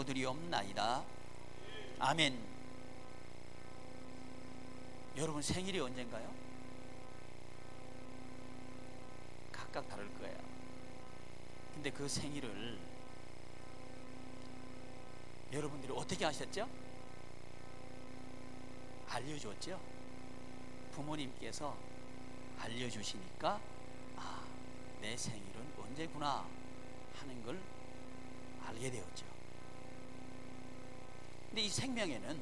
드리옵나이다. 아멘. 여러분 생일이 언젠가요? 각각 다를 거예요. 근데 그 생일을 여러분들이 어떻게 하셨죠? 알려줬죠? 부모님께서 알려주시니까 아, 내 생일은 언제구나 하는 걸 알게 되었죠. 근데 이 생명에는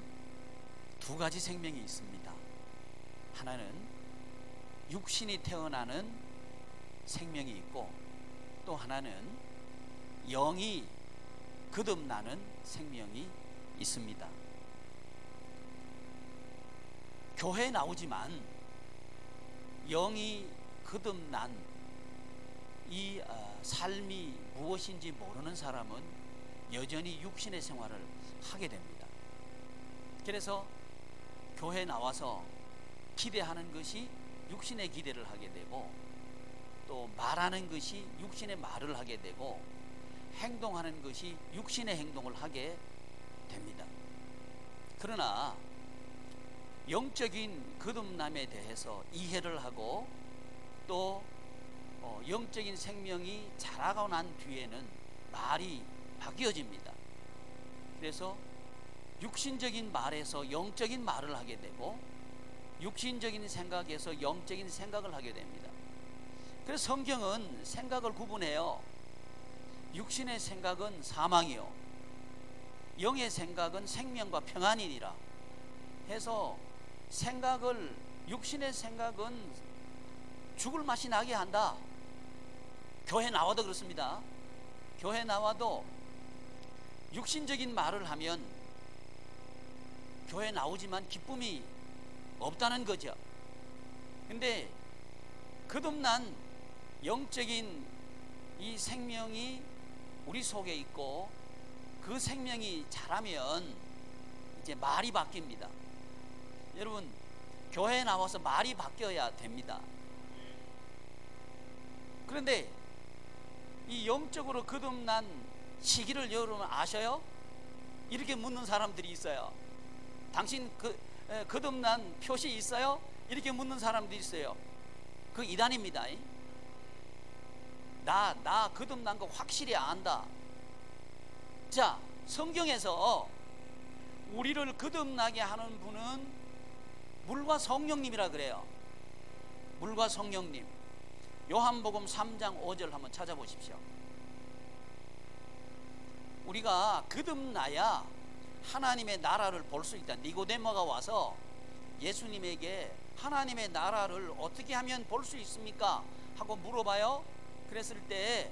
두 가지 생명이 있습니다. 하나는 육신이 태어나는 생명이 있고, 또 하나는 영이 거듭나는 생명이 있습니다. 교회에 나오지만 영이 거듭난 이 삶이 무엇인지 모르는 사람은 여전히 육신의 생활을 하게 됩니다. 그래서 교회에 나와서 기대하는 것이 육신의 기대를 하게 되고, 또 말하는 것이 육신의 말을 하게 되고, 행동하는 것이 육신의 행동을 하게 됩니다. 그러나 영적인 거듭남에 대해서 이해를 하고, 또 영적인 생명이 자라고 난 뒤에는 말이 바뀌어집니다. 그래서 육신적인 말에서 영적인 말을 하게 되고, 육신적인 생각에서 영적인 생각을 하게 됩니다. 그래서 성경은 생각을 구분해요. 육신의 생각은 사망이요, 영의 생각은 생명과 평안이니라 해서, 생각을, 육신의 생각은 죽을 맛이 나게 한다. 교회 나와도 그렇습니다. 교회 나와도 육신적인 말을 하면 교회 나오지만 기쁨이 없다는 거죠. 근데 거듭난 영적인 이 생명이 우리 속에 있고, 그 생명이 자라면 이제 말이 바뀝니다. 여러분, 교회에 나와서 말이 바뀌어야 됩니다. 그런데 이 영적으로 거듭난 시기를 여러분 아셔요? 이렇게 묻는 사람들이 있어요. 당신 거듭난 표시 있어요? 이렇게 묻는 사람들이 있어요. 그 이단입니다. 나 거듭난 거 확실히 안다. 자, 성경에서 우리를 거듭나게 하는 분은 물과 성령님이라 그래요. 물과 성령님. 요한복음 3장 5절 한번 찾아보십시오. 우리가 거듭나야 하나님의 나라를 볼 수 있다. 니고데모가 와서 예수님에게 하나님의 나라를 어떻게 하면 볼 수 있습니까? 하고 물어봐요. 그랬을 때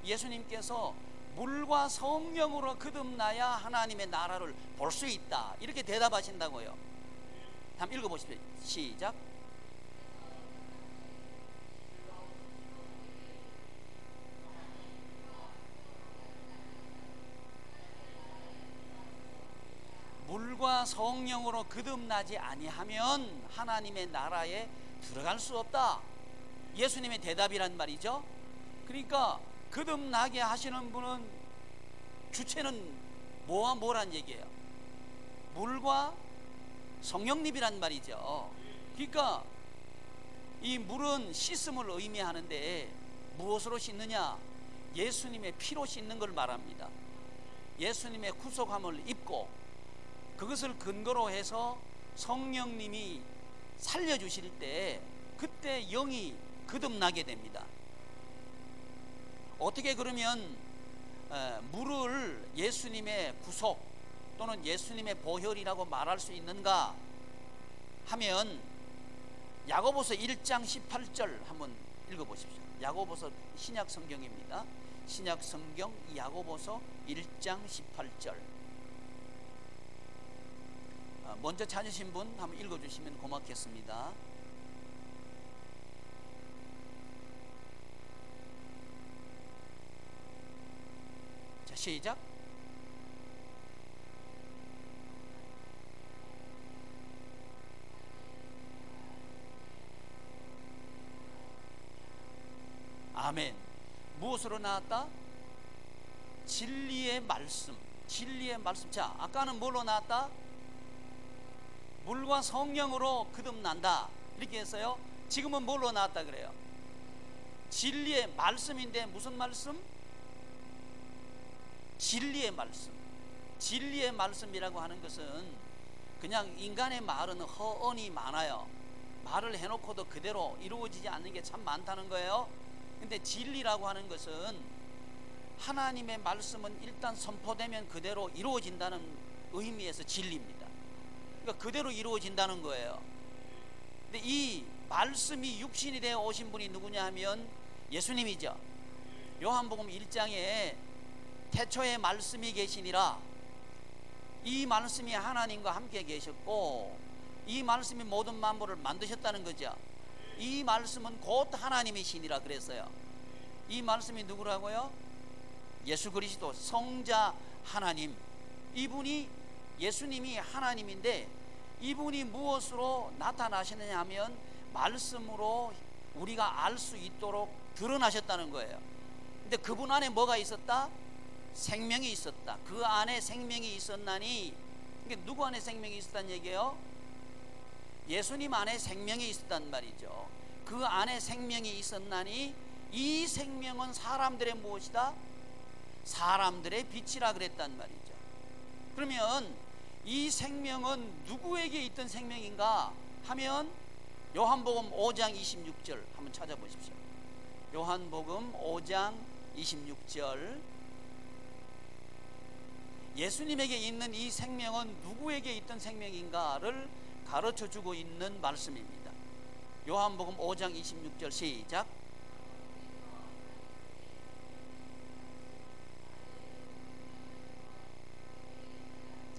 예수님께서 물과 성령으로 거듭나야 하나님의 나라를 볼 수 있다, 이렇게 대답하신다고요. 한번 읽어보십시오. 시작. 물과 성령으로 거듭나지 아니하면 하나님의 나라에 들어갈 수 없다. 예수님의 대답이란 말이죠. 그러니까 거듭나게 하시는 분은 주체는 뭐와 뭐란 얘기예요? 물과 성령님이란 말이죠. 그러니까 이 물은 씻음을 의미하는데 무엇으로 씻느냐? 예수님의 피로 씻는 걸 말합니다. 예수님의 구속함을 입고 그것을 근거로 해서 성령님이 살려주실 때 그때 영이 거듭나게 됩니다. 어떻게 그러면 물을 예수님의 구속 또는 예수님의 보혈이라고 말할 수 있는가 하면, 야고보서 1장 18절 한번 읽어보십시오. 야고보서 신약 성경입니다. 신약 성경 야고보서 1장 18절. 먼저 찾으신 분 한번 읽어주시면 고맙겠습니다. 자, 시작. 아멘. 무엇으로 나왔다? 진리의 말씀, 진리의 말씀. 자, 아까는 뭘로 나왔다? 물과 성령으로 거듭난다 이렇게 했어요. 지금은 뭘로 나왔다 그래요? 진리의 말씀인데 무슨 말씀? 진리의 말씀. 진리의 말씀이라고 하는 것은 그냥 인간의 말은 허언이 많아요. 말을 해놓고도 그대로 이루어지지 않는 게 참 많다는 거예요. 근데 진리라고 하는 것은 하나님의 말씀은 일단 선포되면 그대로 이루어진다는 의미에서 진리입니다. 그러니까 그대로 이루어진다는 거예요. 근데 이 말씀이 육신이 되어 오신 분이 누구냐 하면 예수님이죠. 요한복음 1장에 태초에 말씀이 계시니라. 이 말씀이 하나님과 함께 계셨고 이 말씀이 모든 만물을 만드셨다는 거죠. 이 말씀은 곧 하나님이시니라 그랬어요. 이 말씀이 누구라고요? 예수 그리스도 성자 하나님. 이분이 예수님이 하나님인데 이분이 무엇으로 나타나시느냐 하면 말씀으로 우리가 알 수 있도록 드러나셨다는 거예요. 근데 그분 안에 뭐가 있었다? 생명이 있었다. 그 안에 생명이 있었나니, 이게 누구 안에 생명이 있었다는 얘기예요? 예수님 안에 생명이 있었단 말이죠. 그 안에 생명이 있었나니 이 생명은 사람들의 무엇이다? 사람들의 빛이라 그랬단 말이죠. 그러면 이 생명은 누구에게 있던 생명인가 하면 요한복음 5장 26절 한번 찾아보십시오. 요한복음 5장 26절. 예수님에게 있는 이 생명은 누구에게 있던 생명인가를 가르쳐주고 있는 말씀입니다. 요한복음 5장 26절 시작.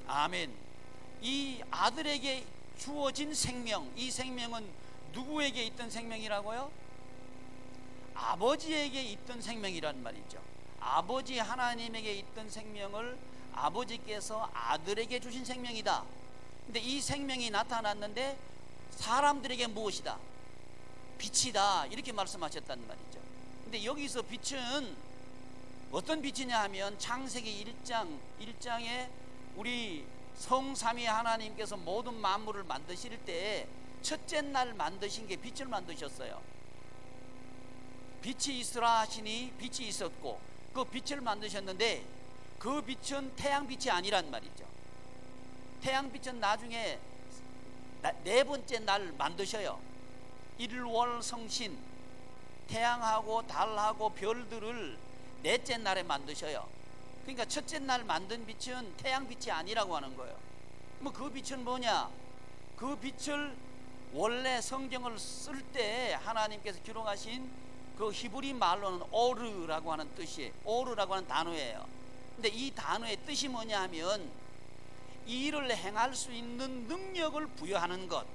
아멘. 이 아들에게 주어진 생명, 이 생명은 누구에게 있던 생명이라고요? 아버지에게 있던 생명이란 말이죠. 아버지 하나님에게 있던 생명을 아버지께서 아들에게 주신 생명이다. 근데 이 생명이 나타났는데 사람들에게 무엇이다? 빛이다. 이렇게 말씀하셨단 말이죠. 근데 여기서 빛은 어떤 빛이냐 하면 창세기 1장에 우리 성삼위 하나님께서 모든 만물을 만드실 때 첫째 날 만드신 게 빛을 만드셨어요. 빛이 있으라 하시니 빛이 있었고 그 빛을 만드셨는데 그 빛은 태양빛이 아니란 말이죠. 태양빛은 나중에 네 번째 날 만드셔요. 일월성신, 태양하고 달하고 별들을 넷째 날에 만드셔요. 그러니까 첫째 날 만든 빛은 태양빛이 아니라고 하는 거예요. 뭐 그 빛은 뭐냐? 그 빛을 원래 성경을 쓸 때 하나님께서 기록하신 그 히브리 말로는 오르라고 하는 뜻이에요. 오르라고 하는 단어예요. 근데 이 단어의 뜻이 뭐냐 하면 이 일을 행할 수 있는 능력을 부여하는 것,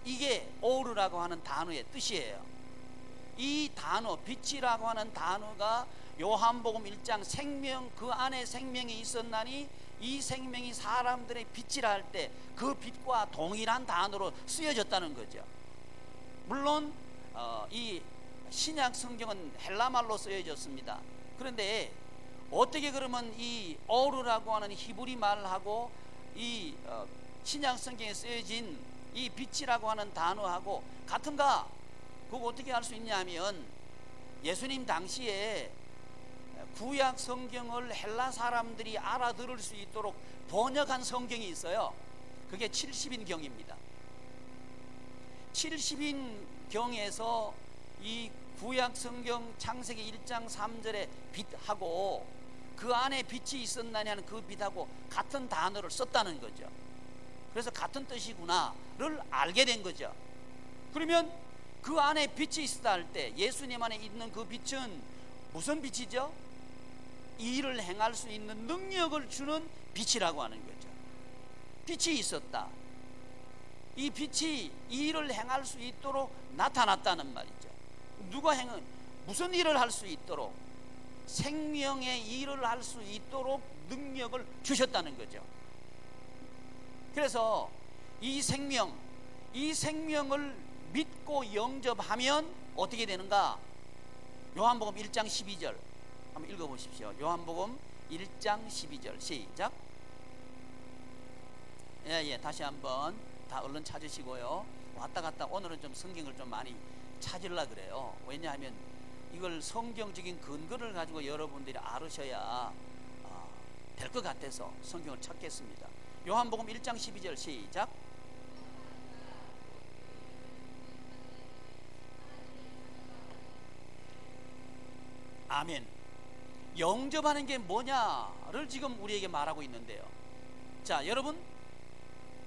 이게 오르라고 하는 단어의 뜻이에요. 이 단어 빛이라고 하는 단어가 요한복음 1장 생명, 그 안에 생명이 있었나니 이 생명이 사람들의 빛이라 할 때 그 빛과 동일한 단어로 쓰여졌다는 거죠. 물론 이 신약 성경은 헬라말로 쓰여졌습니다. 그런데 어떻게 그러면 이 오르라고 하는 히브리 말하고 이 신약 성경에 쓰여진 이 빛이라고 하는 단어하고 같은가? 그거 어떻게 알 수 있냐 하면 예수님 당시에 구약 성경을 헬라 사람들이 알아들을 수 있도록 번역한 성경이 있어요. 그게 70인경입니다. 70인경에서 이 구약 성경 창세기 1장 3절의 빛하고 그 안에 빛이 있었나니 하는 그 빛하고 같은 단어를 썼다는 거죠. 그래서 같은 뜻이구나를 알게 된 거죠. 그러면 그 안에 빛이 있었다 할 때 예수님 안에 있는 그 빛은 무슨 빛이죠? 이 일을 행할 수 있는 능력을 주는 빛이라고 하는 거죠. 빛이 있었다. 이 빛이 이 일을 행할 수 있도록 나타났다는 말이죠. 누가 무슨 일을 할 수 있도록? 생명의 일을 할 수 있도록 능력을 주셨다는 거죠. 그래서 이 생명을 믿고 영접하면 어떻게 되는가? 요한복음 1장 12절 한번 읽어보십시오. 요한복음 1장 12절 시작. 다시 한번 다 얼른 찾으시고요. 왔다 갔다 오늘은 좀 성경을 좀 많이 찾으려 그래요. 왜냐하면 이걸 성경적인 근거를 가지고 여러분들이 알으셔야 될 것 같아서 성경을 찾겠습니다. 요한복음 1장 12절 시작. 아멘. 영접하는 게 뭐냐를 지금 우리에게 말하고 있는데요. 자, 여러분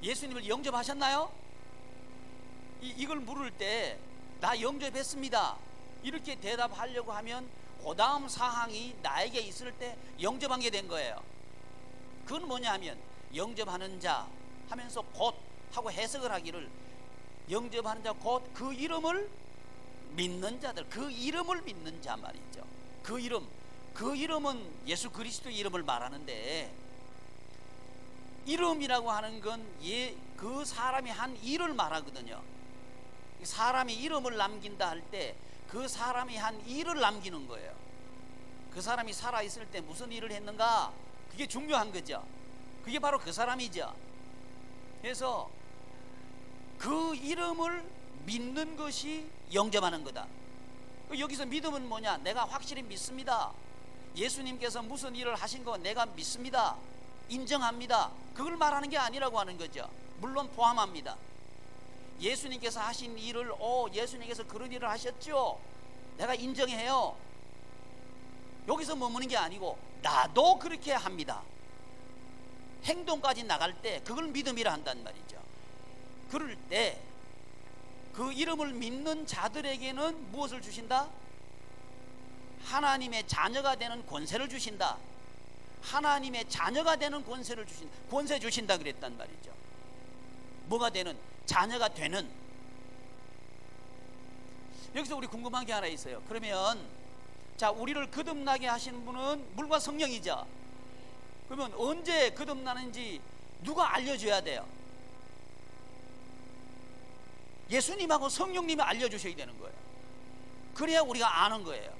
예수님을 영접하셨나요? 이걸 물을 때 나 영접했습니다 이렇게 대답하려고 하면 그 다음 사항이 나에게 있을 때 영접한 게 된 거예요. 그건 뭐냐 하면 영접하는 자 하면서 곧 하고 해석을 하기를 영접하는 자 곧 그 이름을 믿는 자들, 그 이름을 믿는 자 말이죠. 그 이름은 예수 그리스도의 이름을 말하는데, 이름이라고 하는 건 그 사람이 한 일을 말하거든요. 사람이 이름을 남긴다 할 때 그 사람이 한 일을 남기는 거예요. 그 사람이 살아있을 때 무슨 일을 했는가, 그게 중요한 거죠. 그게 바로 그 사람이죠. 그래서 그 이름을 믿는 것이 영접하는 거다. 여기서 믿음은 뭐냐? 내가 확실히 믿습니다. 예수님께서 무슨 일을 하신 거 내가 믿습니다. 인정합니다. 그걸 말하는 게 아니라고 하는 거죠. 물론 포함합니다. 예수님께서 하신 일을 예수님께서 그런 일을 하셨죠, 내가 인정해요. 여기서 머무는 게 아니고 나도 그렇게 합니다. 행동까지 나갈 때 그걸 믿음이라 한단 말이죠. 그럴 때 그 이름을 믿는 자들에게는 무엇을 주신다? 하나님의 자녀가 되는 권세를 주신다. 하나님의 자녀가 되는 권세를 주신다. 권세 주신다 그랬단 말이죠. 뭐가 되는? 자녀가 되는. 여기서 우리 궁금한 게 하나 있어요. 그러면 자, 우리를 거듭나게 하시는 분은 물과 성령이죠. 그러면 언제 거듭나는지 누가 알려줘야 돼요? 예수님하고 성령님이 알려주셔야 되는 거예요. 그래야 우리가 아는 거예요.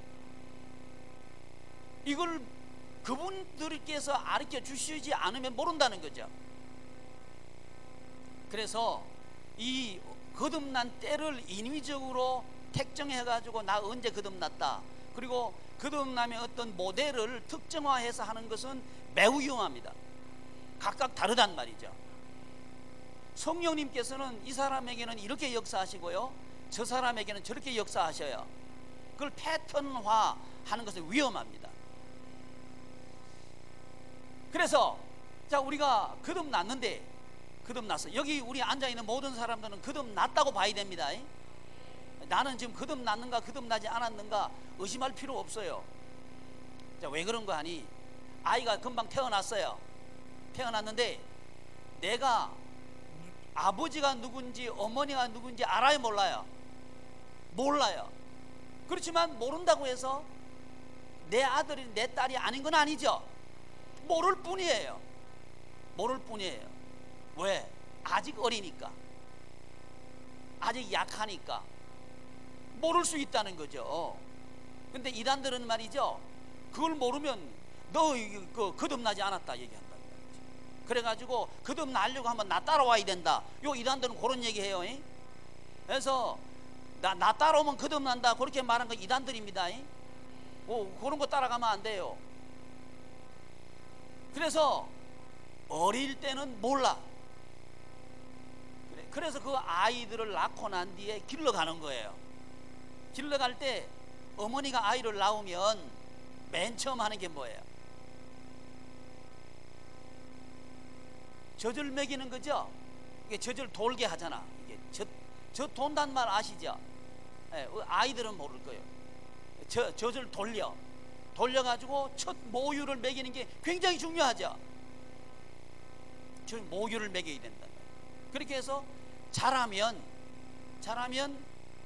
이걸 그분들께서 가르쳐 주시지 않으면 모른다는 거죠. 그래서 이 거듭난 때를 인위적으로 택정해 가지고 나 언제 거듭났다, 그리고 거듭남의 어떤 모델을 특정화해서 하는 것은 매우 위험합니다. 각각 다르단 말이죠. 성령님께서는 이 사람에게는 이렇게 역사하시고요, 저 사람에게는 저렇게 역사하셔요. 그걸 패턴화 하는 것은 위험합니다. 그래서 자, 우리가 거듭났어. 여기 우리 앉아있는 모든 사람들은 거듭났다고 봐야 됩니다. 나는 지금 거듭났는가 거듭나지 않았는가 의심할 필요 없어요. 자, 왜 그런가 하니, 아이가 금방 태어났어요. 태어났는데 내가 아버지가 누군지 어머니가 누군지 알아요, 몰라요? 몰라요. 그렇지만 모른다고 해서 내 아들이 내 딸이 아닌 건 아니죠. 모를 뿐이에요. 왜? 아직 어리니까, 아직 약하니까 모를 수 있다는 거죠. 근데 이단들은 말이죠, 그걸 모르면 너 거듭나지 않았다 얘기한다. 그래가지고 거듭나려고 하면 나 따라와야 된다. 요 이단들은 그런 얘기해요. 그래서 나 따라오면 거듭난다, 그렇게 말한 거 이단들입니다. 그런 거 따라가면 안 돼요. 그래서 어릴 때는 몰라. 그래서 그 아이들을 낳고 난 뒤에 길러가는 거예요. 길러갈 때 어머니가 아이를 낳으면 맨 처음 하는 게 뭐예요? 젖을 먹이는 거죠. 이게 젖을 돌게 하잖아. 이게 젖 돈단 말 아시죠? 아이들은 모를 거예요. 젖을 돌려가지고 첫 모유를 먹이는 게 굉장히 중요하죠. 저 모유를 먹여야 된다. 그렇게 해서 자라면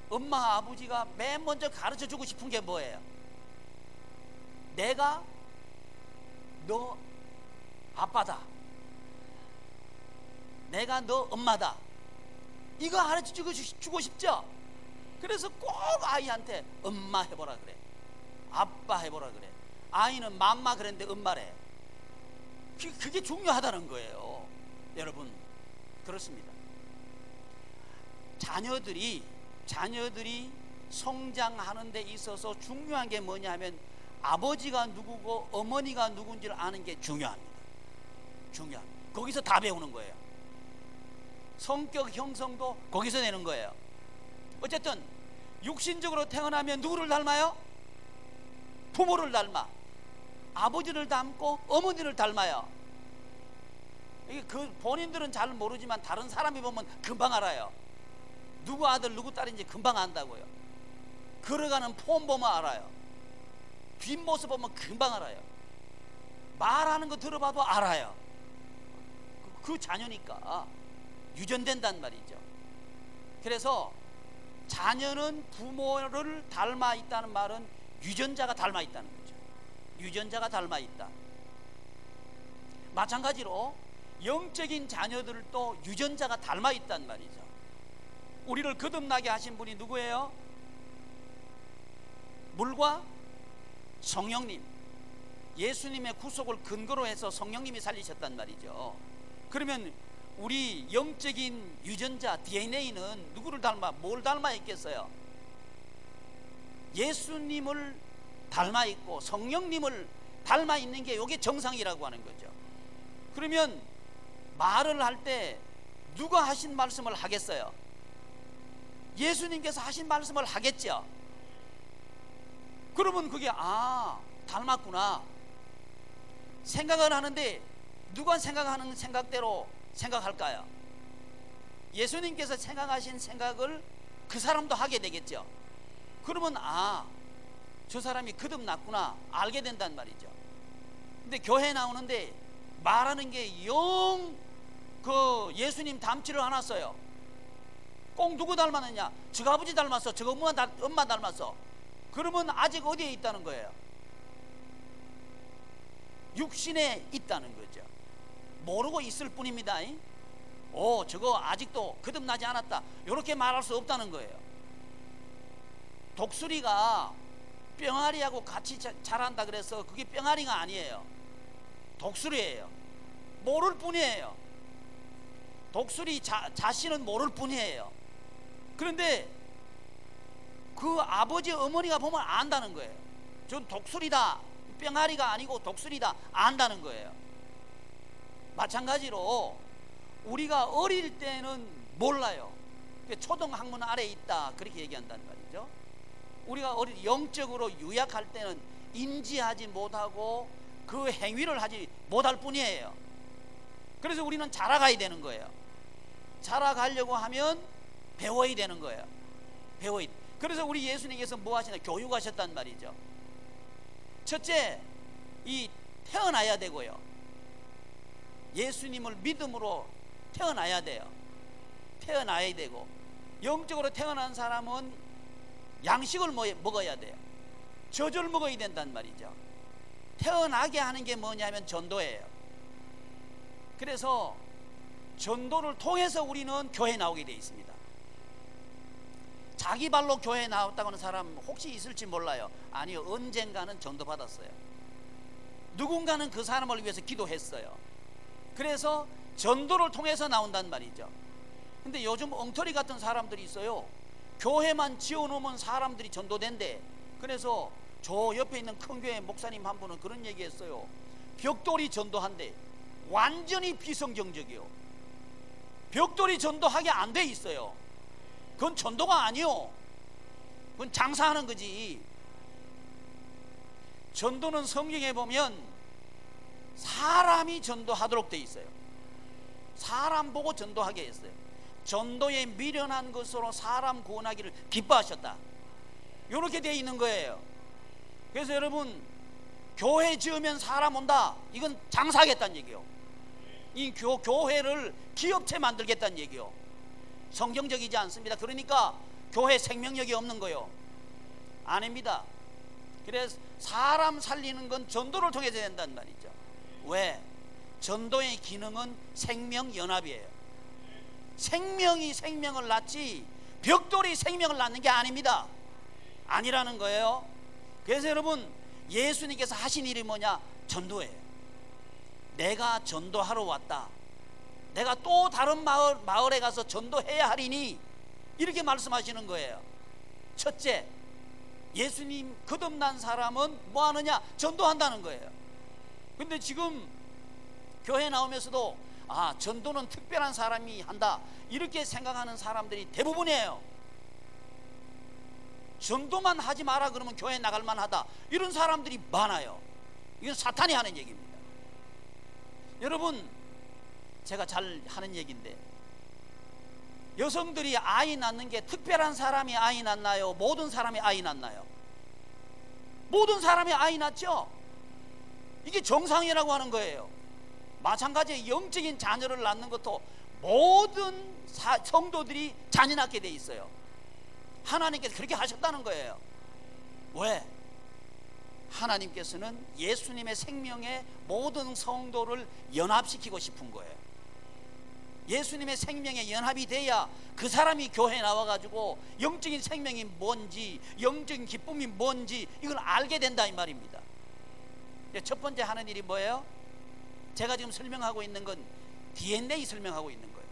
엄마 아버지가 맨 먼저 가르쳐 주고 싶은 게 뭐예요? 내가 너 아빠다, 내가 너 엄마다, 이거 가르쳐 주고 싶죠. 그래서 꼭 아이한테 엄마 해보라 그래, 아빠 해보라 그래. 아이는 맘마 그랬는데 엄마래. 그게 중요하다는 거예요. 여러분, 그렇습니다. 자녀들이 성장하는 데 있어서 중요한 게 뭐냐면 아버지가 누구고 어머니가 누군지를 아는 게 중요합니다. 거기서 다 배우는 거예요. 성격 형성도 거기서 내는 거예요. 어쨌든 육신적으로 태어나면 누구를 닮아요? 부모를 닮아. 아버지를 닮고 어머니를 닮아요. 이게 본인들은 잘 모르지만 다른 사람이 보면 금방 알아요. 누구 아들 누구 딸인지 금방 안다고요. 걸어가는 폼 보면 알아요. 뒷모습 보면 금방 알아요. 말하는 거 들어봐도 알아요. 그 자녀니까 유전된단 말이죠. 그래서 자녀는 부모를 닮아 있다는 말은 유전자가 닮아 있다는 거죠. 유전자가 닮아 있다. 마찬가지로 영적인 자녀들도 유전자가 닮아 있단 말이죠. 우리를 거듭나게 하신 분이 누구예요? 물과 성령님, 예수님의 구속을 근거로 해서 성령님이 살리셨단 말이죠. 그러면 우리 영적인 유전자 DNA는 누구를 닮아, 뭘 닮아 있겠어요? 예수님을 닮아 있고 성령님을 닮아 있는 게 이게 정상이라고 하는 거죠. 그러면 말을 할 때 누가 하신 말씀을 하겠어요? 예수님께서 하신 말씀을 하겠죠. 그러면 그게 닮았구나. 생각을 하는데 누가 생각하는 생각대로 생각할까요? 예수님께서 생각하신 생각을 그 사람도 하게 되겠죠. 그러면 저 사람이 거듭났구나 알게 된단 말이죠. 근데 교회 나오는데 말하는 게 영 예수님 닮지를 않았어요. 꼭 누구 닮았느냐? 저거 아버지 닮았어, 저거 엄마 닮았어. 그러면 아직 어디에 있다는 거예요? 육신에 있다는 거죠. 모르고 있을 뿐입니다. 저거 아직도 거듭나지 않았다, 이렇게 말할 수 없다는 거예요. 독수리가 뿅아리하고 같이 자란다 그래서 그게 뿅아리가 아니에요. 독수리예요. 모를 뿐이에요. 독수리 자신은 모를 뿐이에요. 그런데 그 아버지 어머니가 보면 안다는 거예요. 전 독수리다, 뿅아리가 아니고 독수리다 안다는 거예요. 마찬가지로 우리가 어릴 때는 몰라요. 초등학문 아래에 있다 그렇게 얘기한단 말이죠. 우리가 영적으로 유약할 때는 인지하지 못하고 그 행위를 하지 못할 뿐이에요. 그래서 우리는 자라가야 되는 거예요. 자라가려고 하면 배워야 되는 거예요. 그래서 우리 예수님께서 뭐 하시나? 교육하셨단 말이죠. 첫째, 태어나야 되고요. 예수님을 믿음으로 태어나야 돼요. 태어나야 되고, 영적으로 태어난 사람은 양식을 먹어야 돼요. 젖을 먹어야 된단 말이죠. 태어나게 하는 게 뭐냐면 전도예요. 그래서 전도를 통해서 우리는 교회에 나오게 되어 있습니다. 자기 발로 교회에 나왔다고 하는 사람 혹시 있을지 몰라요. 아니요, 언젠가는 전도 받았어요. 누군가는 그 사람을 위해서 기도했어요. 그래서 전도를 통해서 나온단 말이죠. 근데 요즘 엉터리 같은 사람들이 있어요. 교회만 지어놓으면 사람들이 전도된대. 그래서 저 옆에 있는 큰 교회 목사님 한 분은 그런 얘기 했어요. 벽돌이 전도한대. 완전히 비성경적이요. 벽돌이 전도하게 안 돼 있어요. 그건 전도가 아니요, 그건 장사하는 거지. 전도는 성경에 보면 사람이 전도하도록 돼 있어요. 사람 보고 전도하게 했어요. 전도에 미련한 것으로 사람 구원하기를 기뻐하셨다, 이렇게 돼 있는 거예요. 그래서 여러분, 교회 지으면 사람 온다, 이건 장사하겠다는 얘기요. 이 교회를 기업체 만들겠다는 얘기요. 성경적이지 않습니다. 그러니까 교회 생명력이 없는 거요. 아닙니다. 그래서 사람 살리는 건 전도를 통해서 된단 말이죠. 왜? 전도의 기능은 생명연합이에요. 생명이 생명을 낳지 벽돌이 생명을 낳는 게 아닙니다. 아니라는 거예요. 그래서 여러분, 예수님께서 하신 일이 뭐냐? 전도예요. 내가 전도하러 왔다, 내가 또 다른 마을에 가서 전도해야 하리니, 이렇게 말씀하시는 거예요. 첫째, 예수님 거듭난 사람은 뭐 하느냐? 전도한다는 거예요. 근데 지금 교회 나오면서도 전도는 특별한 사람이 한다, 이렇게 생각하는 사람들이 대부분이에요. 전도만 하지 마라 그러면 교회 나갈 만하다, 이런 사람들이 많아요. 이건 사탄이 하는 얘기입니다. 여러분, 제가 잘 하는 얘기인데, 여성들이 아이 낳는 게 특별한 사람이 아이 낳나요? 모든 사람이 아이 낳나요? 모든 사람이 아이 낳죠. 이게 정상이라고 하는 거예요. 마찬가지로 영적인 자녀를 낳는 것도 모든 성도들이 자녀 낳게 돼 있어요. 하나님께서 그렇게 하셨다는 거예요. 왜? 하나님께서는 예수님의 생명에 모든 성도를 연합시키고 싶은 거예요. 예수님의 생명에 연합이 돼야 그 사람이 교회에 나와가지고 영적인 생명이 뭔지, 영적인 기쁨이 뭔지 이걸 알게 된다, 이 말입니다. 첫 번째 하는 일이 뭐예요? 제가 지금 설명하고 있는 건 DNA 설명하고 있는 거예요.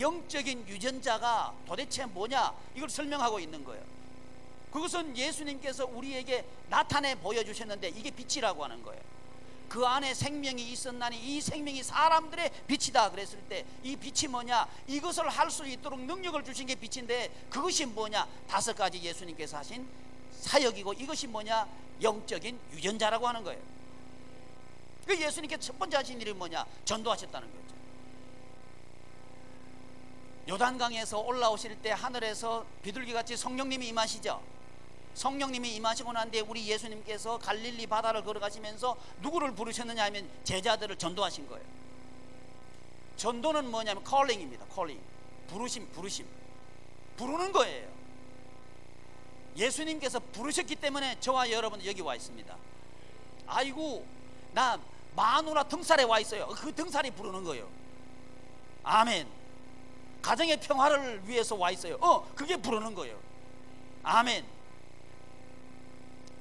영적인 유전자가 도대체 뭐냐, 이걸 설명하고 있는 거예요. 그것은 예수님께서 우리에게 나타내 보여주셨는데, 이게 빛이라고 하는 거예요. 그 안에 생명이 있었나니 이 생명이 사람들의 빛이다 그랬을 때, 이 빛이 뭐냐? 이것을 할 수 있도록 능력을 주신 게 빛인데, 그것이 뭐냐? 5가지 예수님께서 하신 사역이고, 이것이 뭐냐? 영적인 유전자라고 하는 거예요. 그 예수님께서 첫 번째 하신 일이 뭐냐? 전도하셨다는 거죠. 요단강에서 올라오실 때 하늘에서 비둘기같이 성령님이 임하시죠. 성령님이 임하시고 난 뒤에 우리 예수님께서 갈릴리 바다를 걸어가시면서 누구를 부르셨느냐 하면 제자들을 전도하신 거예요. 전도는 뭐냐면 calling입니다. calling, 부르심, 부르는 거예요. 예수님께서 부르셨기 때문에 저와 여러분 여기 와 있습니다. 아이고, 나 마누라 등살에 와 있어요. 그 등살이 부르는 거예요. 아멘. 가정의 평화를 위해서 와 있어요. 그게 부르는 거예요. 아멘.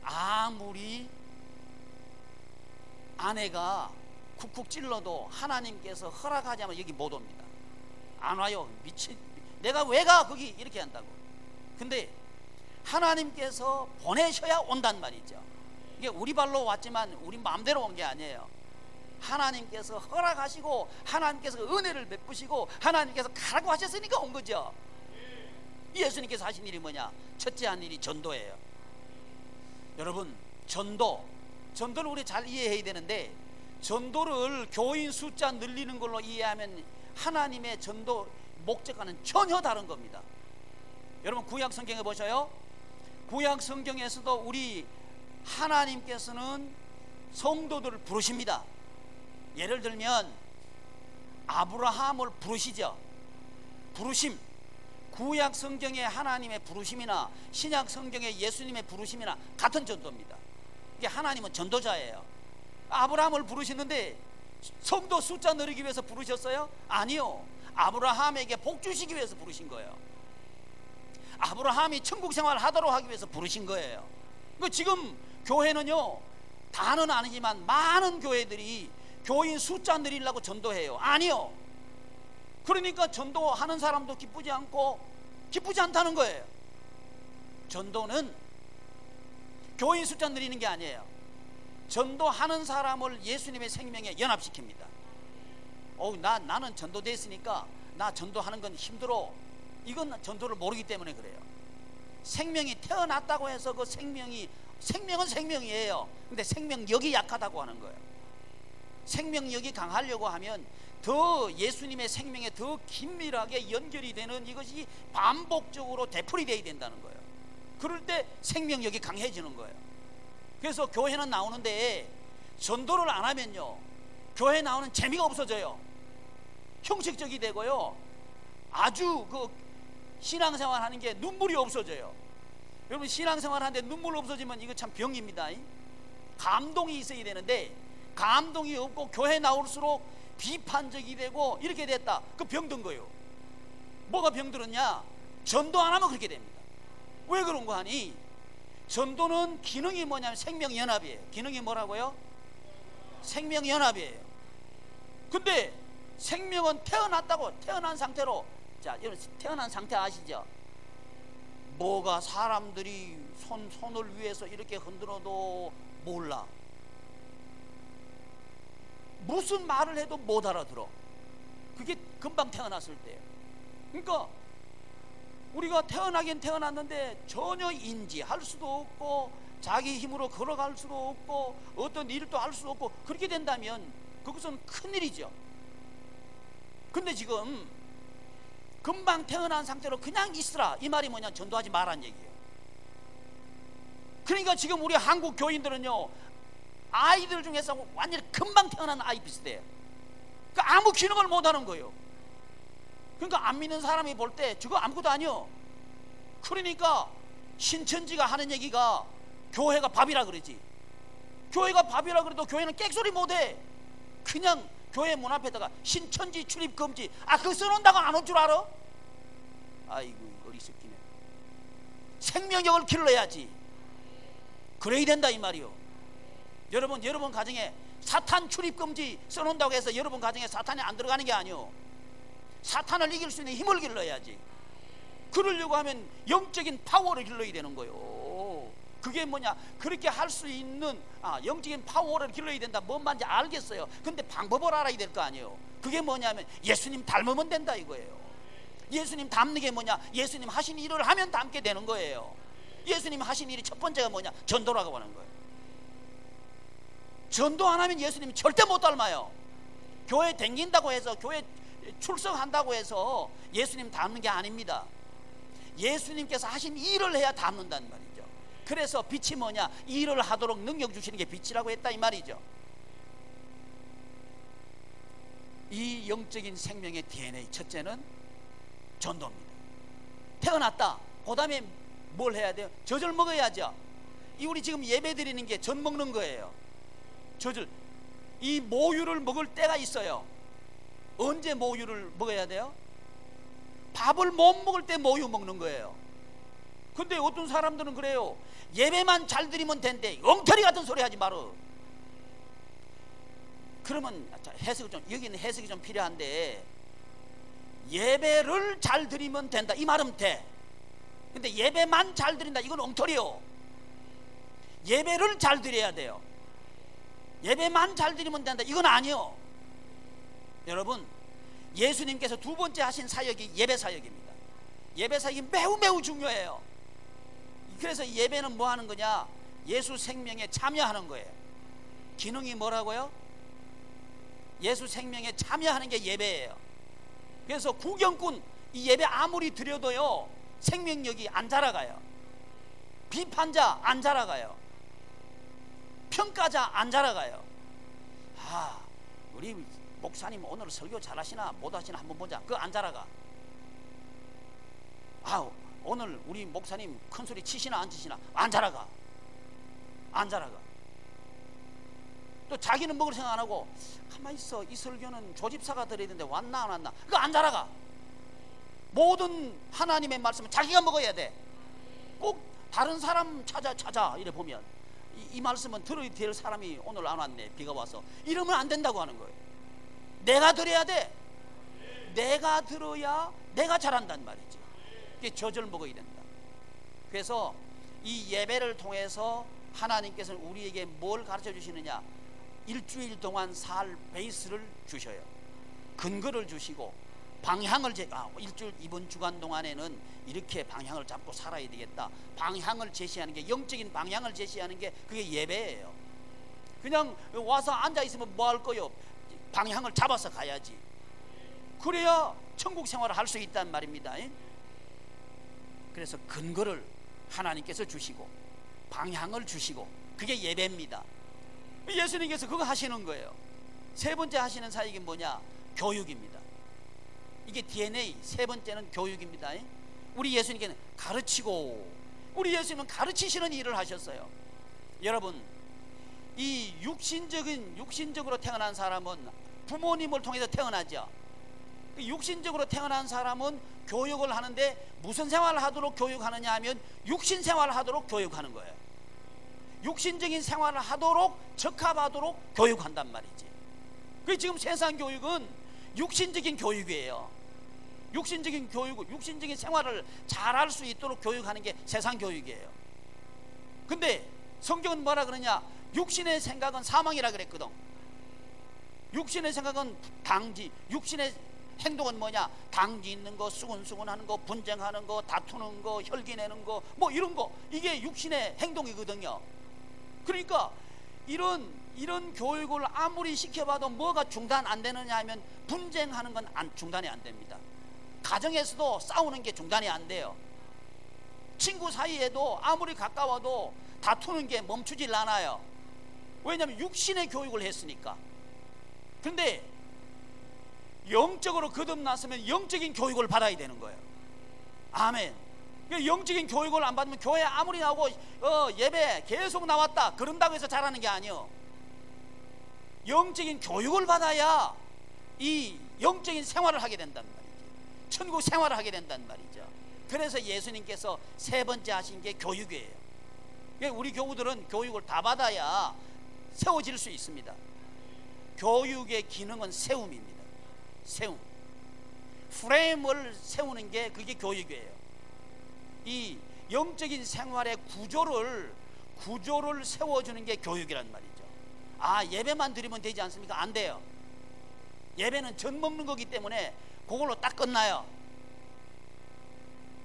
아무리 아내가 쿡쿡 찔러도 하나님께서 허락하지 않으면 여기 못 옵니다. 안 와요. 내가 왜 가 거기, 이렇게 한다고. 근데 하나님께서 보내셔야 온단 말이죠. 이게 우리 발로 왔지만 우리 마음대로 온 게 아니에요. 하나님께서 허락하시고 하나님께서 은혜를 베푸시고 하나님께서 가라고 하셨으니까 온 거죠. 예수님께서 하신 일이 뭐냐? 첫째 한 일이 전도예요. 여러분, 전도를 우리 잘 이해해야 되는데, 전도를 교인 숫자 늘리는 걸로 이해하면 하나님의 전도 목적과는 전혀 다른 겁니다. 여러분, 구약 성경에 보셔요. 구약 성경에서도 우리 하나님께서는 성도들을 부르십니다. 예를 들면 아브라함을 부르시죠. 부르심, 구약 성경의 하나님의 부르심이나 신약 성경의 예수님의 부르심이나 같은 전도입니다. 이게 하나님은 전도자예요. 아브라함을 부르시는데 성도 숫자 늘리기 위해서 부르셨어요? 아니요. 아브라함에게 복 주시기 위해서 부르신 거예요. 아브라함이 천국 생활 하도록 하기 위해서 부르신 거예요. 지금 교회는요, 다는 아니지만 많은 교회들이 교인 숫자 늘리려고 전도해요. 아니요. 그러니까 전도하는 사람도 기쁘지 않고 기쁘지 않다는 거예요. 전도는 교인 숫자 늘리는 게 아니에요. 전도하는 사람을 예수님의 생명에 연합시킵니다. 나는 전도됐으니까 나 전도하는 건 힘들어, 이건 전도를 모르기 때문에 그래요. 생명이 태어났다고 해서 그 생명은 생명이에요. 근데 생명력이 약하다고 하는 거예요. 생명력이 강하려고 하면 더 예수님의 생명에 더 긴밀하게 연결이 되는 이것이 반복적으로 되풀이 되어야 된다는 거예요. 그럴 때 생명력이 강해지는 거예요. 그래서 교회는 나오는데 전도를 안 하면요, 교회 나오는 재미가 없어져요. 형식적이 되고요, 아주 신앙생활 하는 게 눈물이 없어져요. 여러분, 신앙생활 하는데 눈물 없어지면 이거 참 병입니다. 감동이 있어야 되는데 감동이 없고 교회 나올수록 비판적이 되고 이렇게 됐다. 그 병든 거예요. 뭐가 병들었냐? 전도 안 하면 그렇게 됩니다. 왜 그런 거 하니? 전도는 기능이 뭐냐면 생명연합이에요. 기능이 뭐라고요? 생명연합이에요. 근데 생명은 태어났다고, 태어난 상태로. 자, 여러분 태어난 상태 아시죠? 뭐가 사람들이 손을 위해서 이렇게 흔들어도 몰라. 무슨 말을 해도 못 알아들어. 그게 금방 태어났을 때예요. 그러니까 우리가 태어나긴 태어났는데 전혀 인지할 수도 없고 자기 힘으로 걸어갈 수도 없고 어떤 일도 할 수도 없고 그렇게 된다면 그것은 큰일이죠. 근데 지금 금방 태어난 상태로 그냥 있으라, 이 말이 뭐냐? 전도하지 말란 얘기예요. 그러니까 지금 우리 한국 교인들은요, 아이들 중에서 완전히 금방 태어난 아이 비슷해요. 그러니까 아무 기능을 못하는 거예요. 그러니까 안 믿는 사람이 볼 때 저거 아무것도 아니요. 그러니까 신천지가 하는 얘기가 교회가 밥이라 그러지. 교회가 밥이라 그래도 교회는 객소리 못해. 그냥 교회 문 앞에다가 신천지 출입 금지, 그거 써놓는다고 안 올 줄 알아? 아이고 어리석기네. 생명력을 길러야지. 그래야 된다 이 말이요. 여러분 가정에 사탄 출입 금지 써놓는다고 해서 여러분 가정에 사탄이 안 들어가는 게 아니요. 사탄을 이길 수 있는 힘을 길러야지. 그러려고 하면 영적인 파워를 길러야 되는 거요. 그게 뭐냐? 그렇게 할 수 있는 영적인 파워를 길러야 된다. 뭔 말인지 알겠어요. 근데 방법을 알아야 될 거 아니에요. 그게 뭐냐면 예수님 닮으면 된다 이거예요. 예수님 닮는 게 뭐냐? 예수님 하신 일을 하면 닮게 되는 거예요. 예수님 하신 일이 첫 번째가 뭐냐? 전도라고 하는 거예요. 전도 안 하면 예수님 절대 못 닮아요. 교회 댕긴다고 해서, 교회 출석한다고 해서 예수님 닮는 게 아닙니다. 예수님께서 하신 일을 해야 닮는다는 말이죠. 그래서 빛이 뭐냐? 일을 하도록 능력 주시는 게 빛이라고 했다 이 말이죠. 이 영적인 생명의 DNA 첫째는 전도입니다. 태어났다. 그 다음에 뭘 해야 돼요? 젖을 먹어야죠. 우리 지금 예배 드리는 게 젖 먹는 거예요. 젖을, 이 모유를 먹을 때가 있어요. 언제 모유를 먹어야 돼요? 밥을 못 먹을 때 모유 먹는 거예요. 근데 어떤 사람들은 그래요. 예배만 잘 드리면 된대. 엉터리 같은 소리 하지 마라. 그러면 해석이 좀, 여기는 해석이 좀 필요한데, 예배를 잘 드리면 된다 이 말은 돼. 근데 예배만 잘 드린다 이건 엉터리요. 예배를 잘 드려야 돼요. 예배만 잘 드리면 된다 이건 아니요. 여러분, 예수님께서 두 번째 하신 사역이 예배 사역입니다. 예배 사역이 매우 중요해요. 그래서 예배는 뭐 하는 거냐? 예수 생명에 참여하는 거예요. 기능이 뭐라고요? 예수 생명에 참여하는 게 예배예요. 그래서 구경꾼 이 예배 아무리 드려도요 생명력이 안 자라가요. 비판자 안 자라가요. 평가자 안 자라가요. 우리 목사님 오늘 설교 잘하시나 못하시나 한번 보자. 그거 안 자라가. 오늘 우리 목사님 큰소리 치시나 안 치시나 안 자라가. 안 자라가. 또 자기는 먹을 생각 안 하고 가만히 있어. 이 설교는 조집사가 들어야 되는데 왔나 안 왔나. 그거 안 자라가. 모든 하나님의 말씀은 자기가 먹어야 돼. 꼭 다른 사람 찾아 이래 보면 이 말씀은 들어야 될 사람이 오늘 안 왔네. 비가 와서. 이러면 안 된다고 하는 거예요. 내가 들어야 돼. 내가 들어야 내가 잘한단 말이지. 그게 젖을 먹어야 된다. 그래서 이 예배를 통해서 하나님께서는 우리에게 뭘 가르쳐 주시느냐? 일주일 동안 살 베이스를 주셔요. 근거를 주시고 방향을 일주일 이번 주간 동안에는 이렇게 방향을 잡고 살아야 되겠다. 방향을 제시하는 게, 영적인 방향을 제시하는 게 그게 예배예요. 그냥 와서 앉아 있으면 뭐 할 거요? 방향을 잡아서 가야지. 그래야 천국 생활을 할 수 있단 말입니다. 그래서 근거를 하나님께서 주시고 방향을 주시고 그게 예배입니다. 예수님께서 그거 하시는 거예요. 세 번째 하시는 사역이 뭐냐? 교육입니다. 이게 DNA. 세 번째는 교육입니다. 우리 예수님께는 가르치고, 우리 예수님은 가르치시는 일을 하셨어요. 여러분, 이 육신적으로 태어난 사람은 부모님을 통해서 태어나죠. 육신적으로 태어난 사람은 교육을 하는데 무슨 생활을 하도록 교육하느냐 하면 육신 생활을 하도록 교육하는 거예요. 육신적인 생활을 하도록, 적합하도록 교육한단 말이지. 그 지금 세상 교육은 육신적인 교육이에요. 육신적인 교육, 육신적인 생활을 잘할 수 있도록 교육하는 게 세상 교육이에요. 근데 성경은 뭐라 그러냐? 육신의 생각은 사망이라 그랬거든. 육신의 생각은 당지, 육신의 행동은 뭐냐? 당지 있는 거, 수근수근하는 거, 분쟁하는 거, 다투는 거, 혈기내는 거, 뭐 이런 거, 이게 육신의 행동이거든요. 그러니까 이런 교육을 아무리 시켜봐도 뭐가 중단 안 되느냐 하면 분쟁하는 건 중단이 안 됩니다. 가정에서도 싸우는 게 중단이 안 돼요. 친구 사이에도 아무리 가까워도 다투는 게 멈추질 않아요. 왜냐하면 육신의 교육을 했으니까. 근데 영적으로 거듭났으면 영적인 교육을 받아야 되는 거예요. 아멘. 영적인 교육을 안 받으면 교회 아무리 나오고 예배 계속 나왔다 그런다고 해서 잘하는 게 아니에요. 영적인 교육을 받아야 이 영적인 생활을 하게 된단 말이죠. 천국 생활을 하게 된단 말이죠. 그래서 예수님께서 세 번째 하신 게 교육이에요. 우리 교우들은 교육을 다 받아야 세워질 수 있습니다. 교육의 기능은 세움입니다. 세움. 프레임을 세우는 게 그게 교육이에요. 이 영적인 생활의 구조를 세워주는 게 교육이란 말이죠. 아, 예배만 드리면 되지 않습니까? 안 돼요. 예배는 전 먹는 거기 때문에 그걸로 딱 끝나요.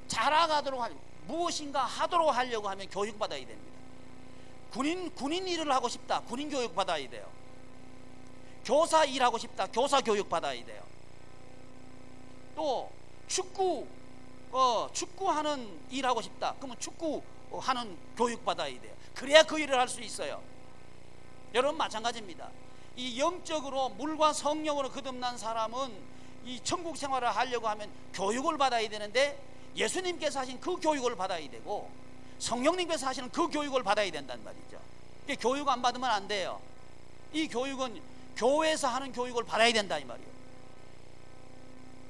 자라가도록 무엇인가 하도록 하려고 하면 교육받아야 됩니다. 군인 일을 하고 싶다, 군인 교육 받아야 돼요. 교사 일하고 싶다, 교사 교육 받아야 돼요. 또 축구하는 일하고 싶다, 그러면 축구하는 교육 받아야 돼요. 그래야 그 일을 할 수 있어요. 여러분 마찬가지입니다. 이 영적으로 물과 성령으로 거듭난 사람은 이 천국 생활을 하려고 하면 교육을 받아야 되는데 예수님께서 하신 그 교육을 받아야 되고 성령님께서 하시는 그 교육을 받아야 된단 말이죠. 교육 안 받으면 안 돼요. 이 교육은 교회에서 하는 교육을 받아야 된다 이 말이에요.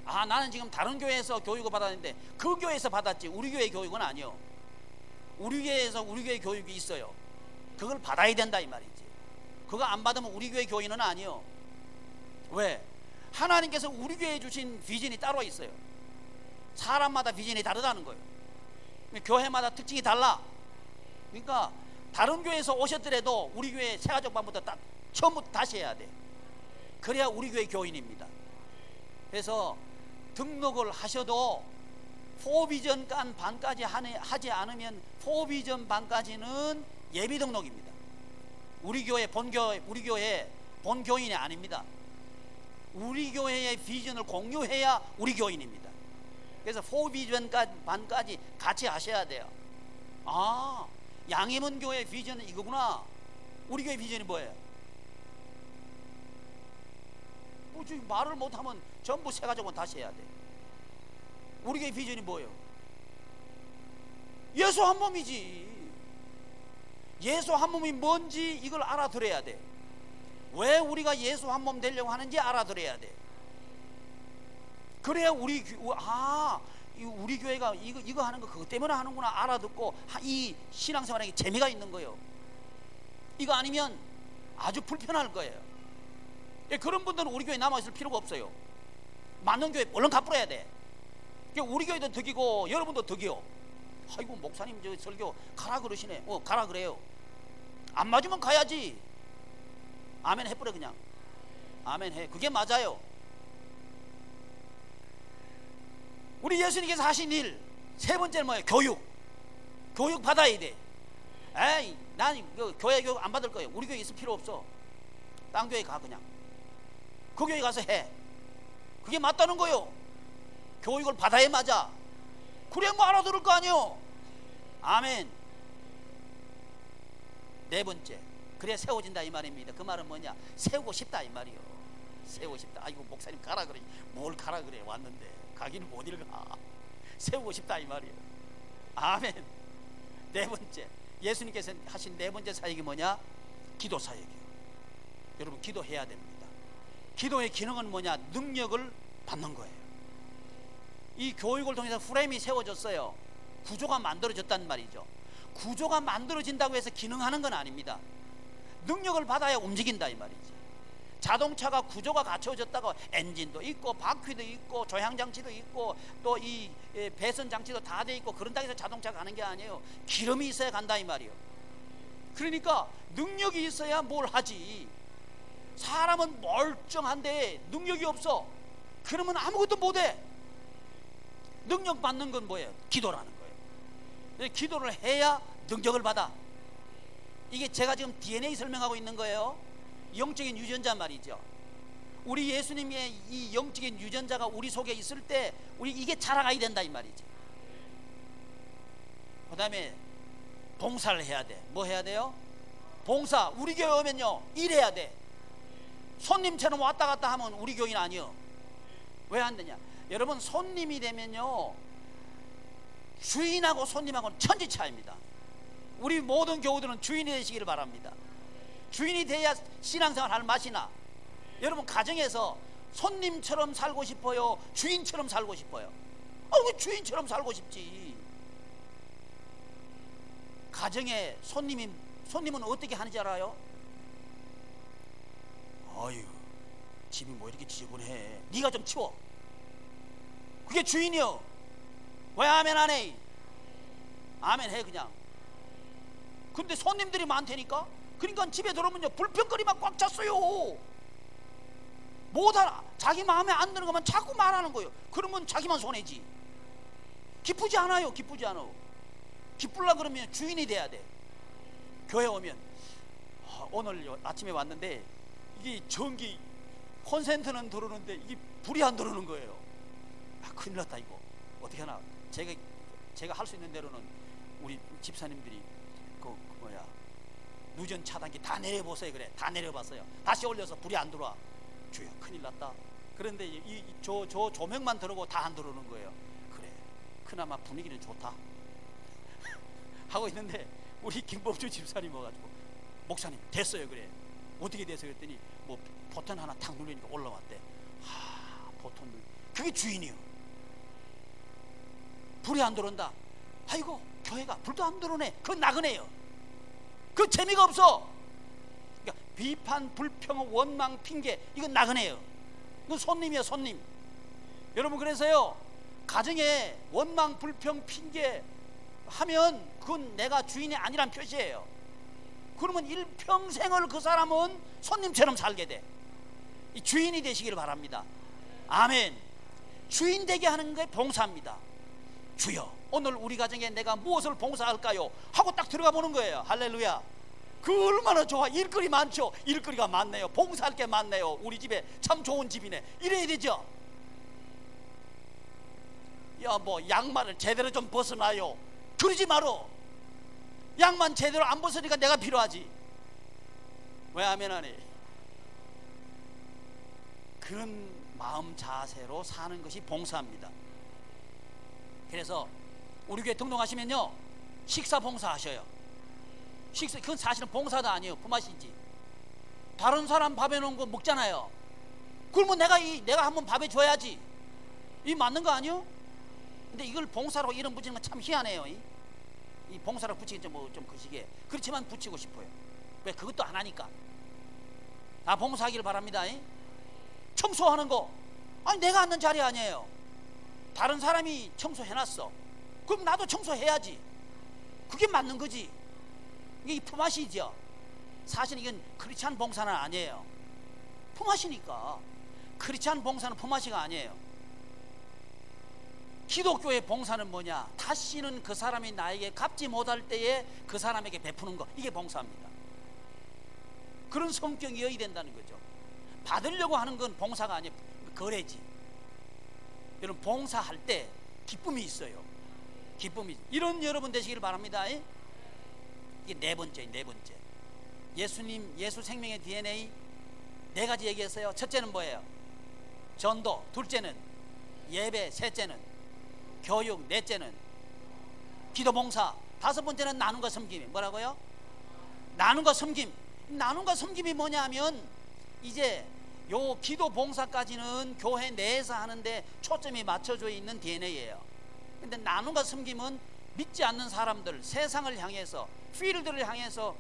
아, 나는 지금 다른 교회에서 교육을 받았는데 그 교회에서 받았지 우리 교회 교육은 아니요. 우리 교회에서 우리 교회 교육이 있어요. 그걸 받아야 된다 이 말이지. 그거 안 받으면 우리 교회 교인은 아니요. 왜? 하나님께서 우리 교회에 주신 비전이 따로 있어요. 사람마다 비전이 다르다는 거예요. 교회마다 특징이 달라. 그러니까 다른 교회에서 오셨더라도 우리 교회 새가족반부터 처음부터 다시 해야 돼. 그래야 우리 교회 교인입니다. 그래서 등록을 하셔도 포비전 반까지 하지 않으면 포비전 반까지는 예비 등록입니다. 우리 교회 본교인이 아닙니다. 우리 교회의 비전을 공유해야 우리 교인입니다. 그래서 포비전 반까지 같이 하셔야 돼요. 아, 양해문 교회 비전은 이거구나. 우리 교회 비전이 뭐예요? 말을 못하면 전부 새 가족은 다시 해야 돼. 우리 교회 비전이 뭐예요? 예수 한 몸이지. 예수 한 몸이 뭔지 이걸 알아들어야 돼. 왜 우리가 예수 한 몸 되려고 하는지 알아들어야 돼. 그래야 우리 교회가 이거 하는 거 그것 때문에 하는구나 알아듣고 이 신앙생활에 재미가 있는 거예요. 이거 아니면 아주 불편할 거예요. 그런 분들은 우리 교회에 남아있을 필요가 없어요. 맞는 교회 얼른 갚아야 돼. 우리 교회도 덕이고 여러분도 덕이요. 아이고 목사님 저 설교 가라 그러시네. 가라 그래요. 안 맞으면 가야지. 아멘 해버려 그냥. 아멘 해. 그게 맞아요. 우리 예수님께서 하신 일 세 번째는 뭐예요? 교육 받아야 돼. 에이 난 교회 교육 안 받을 거예요. 우리 교회 있을 필요 없어. 딴 교회 가 그냥. 그 교회 가서 해. 그게 맞다는 거요. 교육을 받아야 맞아. 그래 뭐 알아들을 거 아니요. 아멘. 네 번째, 그래 세워진다 이 말입니다. 그 말은 뭐냐? 세우고 싶다 이 말이요. 세우고 싶다. 아이고 목사님 가라 그래. 뭘 가라 그래. 왔는데 가기는 못 읽어. 세우고 싶다 이 말이요. 아멘. 네 번째, 예수님께서 하신 네 번째 사역이 뭐냐? 기도 사역이요. 여러분 기도해야 됩니다. 기도의 기능은 뭐냐? 능력을 받는 거예요. 이 교육을 통해서 프레임이 세워졌어요. 구조가 만들어졌단 말이죠. 구조가 만들어진다고 해서 기능하는 건 아닙니다. 능력을 받아야 움직인다 이 말이지. 자동차가 구조가 갖춰졌다고 엔진도 있고 바퀴도 있고 조향장치도 있고 또 이 배선장치도 다 돼 있고 그런다고 해서 자동차가 가는 게 아니에요. 기름이 있어야 간다 이 말이에요. 그러니까 능력이 있어야 뭘 하지. 사람은 멀쩡한데 능력이 없어. 그러면 아무것도 못해. 능력 받는 건 뭐예요? 기도라는 거예요. 기도를 해야 능력을 받아. 이게 제가 지금 DNA 설명하고 있는 거예요. 영적인 유전자 말이죠. 우리 예수님의 이 영적인 유전자가 우리 속에 있을 때 우리 이게 자라가야 된다 이 말이지. 그 다음에 봉사를 해야 돼. 뭐 해야 돼요? 봉사. 우리 교회 오면요 일해야 돼. 손님처럼 왔다 갔다 하면 우리 교인 아니요. 왜 안 되냐? 여러분 손님이 되면요 주인하고 손님하고는 천지 차이입니다. 우리 모든 교우들은 주인이 되시기를 바랍니다. 주인이 돼야 신앙생활 할 맛이나. 여러분 가정에서 손님처럼 살고 싶어요? 주인처럼 살고 싶어요? 왜 주인처럼 살고 싶지. 가정에 손님은 어떻게 하는지 알아요? 어휴 집이 뭐 이렇게 지저분해. 네가 좀 치워. 그게 주인이요. 왜 아멘 안 해? 아멘 해 그냥. 근데 손님들이 많다니까. 그러니까 집에 들어오면요 불평거리만 꽉 찼어요. 못 알아. 자기 마음에 안 드는 것만 자꾸 말하는 거예요. 그러면 자기만 손해지. 기쁘지 않아요. 기쁘지 않아. 기쁘려 그러면 주인이 돼야 돼. 교회 오면 오늘 아침에 왔는데 이게 전기 콘센트는 들어오는데 이게 불이 안 들어오는 거예요. 큰일 났다 이거. 어떻게 하나. 제가 할 수 있는 대로는 우리 집사님들이 누전 차단기 다 내려보세요. 그래 다 내려봤어요. 다시 올려서 불이 안 들어와. 주여 큰일 났다. 그런데 저 조명만 들어오고 다 안 들어오는 거예요. 그래 그나마 분위기는 좋다 하고 있는데 우리 김범주 집사님 와가지고 목사님 됐어요. 그래 어떻게 됐어요? 그랬더니 뭐 버튼 하나 탁 누르니까 올라왔대. 버튼 누르. 그게 주인이요. 불이 안 들어온다. 아이고 교회가 불도 안 들어오네. 그건 나그네요. 그 재미가 없어. 그러니까 비판, 불평, 원망, 핑계 이건 나그네요. 이건 손님이에요. 손님. 여러분 그래서요 가정에 원망, 불평, 핑계 하면 그건 내가 주인이 아니란 표시예요. 그러면 일평생을 그 사람은 손님처럼 살게 돼. 이 주인이 되시기를 바랍니다. 아멘. 주인 되게 하는 게 봉사입니다. 주여 오늘 우리 가정에 내가 무엇을 봉사할까요? 하고 딱 들어가 보는 거예요. 할렐루야. 그 얼마나 좋아. 일거리 많죠. 일거리가 많네요. 봉사할 게 많네요. 우리 집에 참 좋은 집이네. 이래야 되죠. 야 뭐 양말을 제대로 좀 벗어놔요. 그러지 마라. 양만 제대로 안 벗으니까 내가 필요하지. 왜 아멘 안 해? 그런 마음 자세로 사는 것이 봉사입니다. 그래서 우리 교회 등록하시면요 식사 봉사 하셔요. 식사 그건 사실은 봉사도 아니에요. 품앗이지. 다른 사람 밥 해놓은 거 먹잖아요. 그러면 내가 한번 밥 해줘야지. 이 맞는 거 아니요? 근데 이걸 봉사라고 이름 붙이는 건 참 희한해요. 이 봉사라고 붙이기 좀 그시기에. 그렇지만 붙이고 싶어요. 왜? 그것도 안 하니까. 다 봉사하기를 바랍니다. 청소하는 거 아니 내가 앉는 자리 아니에요. 다른 사람이 청소해놨어. 그럼 나도 청소해야지. 그게 맞는 거지. 이게 품앗이죠. 사실 이건 크리스찬 봉사는 아니에요. 품앗이니까. 크리스찬 봉사는 품앗이가 아니에요. 기독교의 봉사는 뭐냐? 다시는 그 사람이 나에게 갚지 못할 때에 그 사람에게 베푸는 거. 이게 봉사입니다. 그런 성격이어야 된다는 거죠. 받으려고 하는 건 봉사가 아니에요. 거래지. 여러분 봉사할 때 기쁨이 있어요. 기쁨이. 이런 여러분 되시기를 바랍니다. 이게 네 번째. 예수 생명의 DNA 네 가지 얘기했어요. 첫째는 뭐예요? 전도. 둘째는 예배. 셋째는 교육. 넷째는 기도 봉사. 다섯 번째는 나눔과 섬김. 뭐라고요? 나눔과 섬김. 나눔과 섬김이 뭐냐면 이제 요 기도 봉사까지는 교회 내에서 하는데 초점이 맞춰져 있는 DNA예요. 근데 나눔과 섬김은 믿지 않는 사람들, 세상을 향해서, 필드를 향해서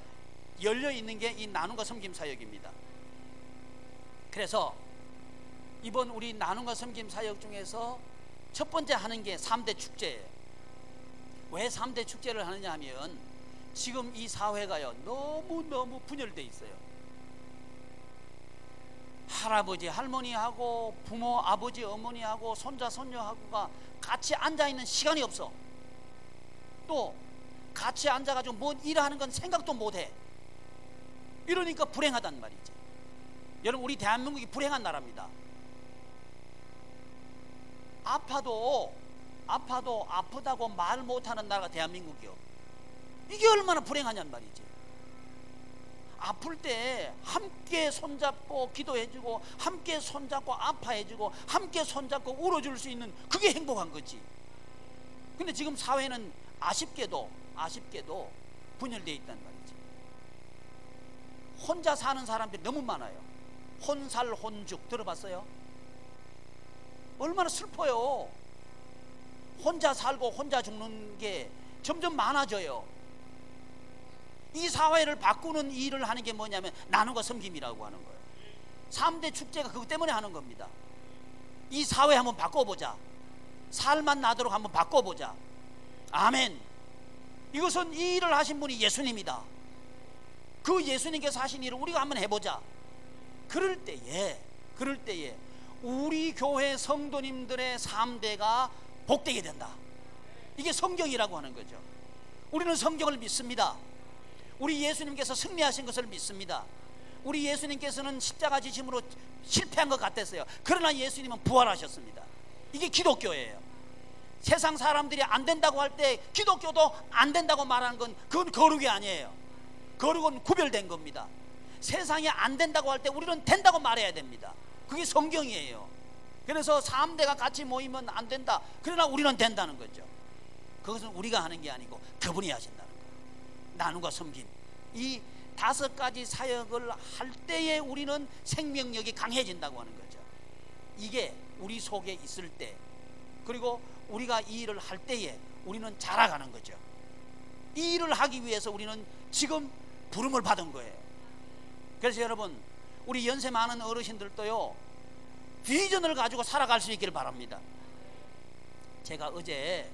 열려 있는 게 이 나눔과 섬김 사역입니다. 그래서 이번 우리 나눔과 섬김 사역 중에서 첫 번째 하는 게 3대 축제예요. 왜 3대 축제를 하느냐 하면 지금 이 사회가요 너무너무 분열되어 있어요. 할아버지 할머니하고 부모 아버지 어머니하고 손자 손녀하고가 같이 앉아있는 시간이 없어. 또 같이 앉아가지고 뭔 일을 하는 건 생각도 못해. 이러니까 불행하단 말이지. 여러분, 우리 대한민국이 불행한 나라입니다. 아파도 아프다고 말 못하는 나라가 대한민국이요. 이게 얼마나 불행하냔 말이지. 아플 때 함께 손잡고 기도해주고 함께 손잡고 아파해주고 함께 손잡고 울어줄 수 있는 그게 행복한 거지. 근데 지금 사회는 아쉽게도 분열되어 있단 말이지. 혼자 사는 사람들이 너무 많아요. 혼살 혼죽 들어봤어요? 얼마나 슬퍼요. 혼자 살고 혼자 죽는 게 점점 많아져요. 이 사회를 바꾸는 일을 하는 게 뭐냐면 나눔과 섬김이라고 하는 거예요. 3대 축제가 그것 때문에 하는 겁니다. 이 사회 한번 바꿔보자. 살만 나도록 한번 바꿔보자. 아멘. 이것은 이 일을 하신 분이 예수님이다. 그 예수님께서 하신 일을 우리가 한번 해보자. 그럴 때에 우리 교회 성도님들의 3대가 복되게 된다. 이게 성경이라고 하는 거죠. 우리는 성경을 믿습니다. 우리 예수님께서 승리하신 것을 믿습니다. 우리 예수님께서는 십자가 지심으로 실패한 것 같았어요. 그러나 예수님은 부활하셨습니다. 이게 기독교예요. 세상 사람들이 안 된다고 할 때 기독교도 안 된다고 말하는 건 그건 거룩이 아니에요. 거룩은 구별된 겁니다. 세상이 안 된다고 할 때 우리는 된다고 말해야 됩니다. 그게 성경이에요. 그래서 3대가 같이 모이면 안 된다. 그러나 우리는 된다는 거죠. 그것은 우리가 하는 게 아니고 그분이 하신다는 거예요. 나눔과 섬김, 이 5가지 사역을 할 때에 우리는 생명력이 강해진다고 하는 거죠. 이게 우리 속에 있을 때, 그리고 우리가 이 일을 할 때에 우리는 자라가는 거죠. 이 일을 하기 위해서 우리는 지금 부름을 받은 거예요. 그래서 여러분, 우리 연세 많은 어르신들도요 비전을 가지고 살아갈 수 있기를 바랍니다. 제가 어제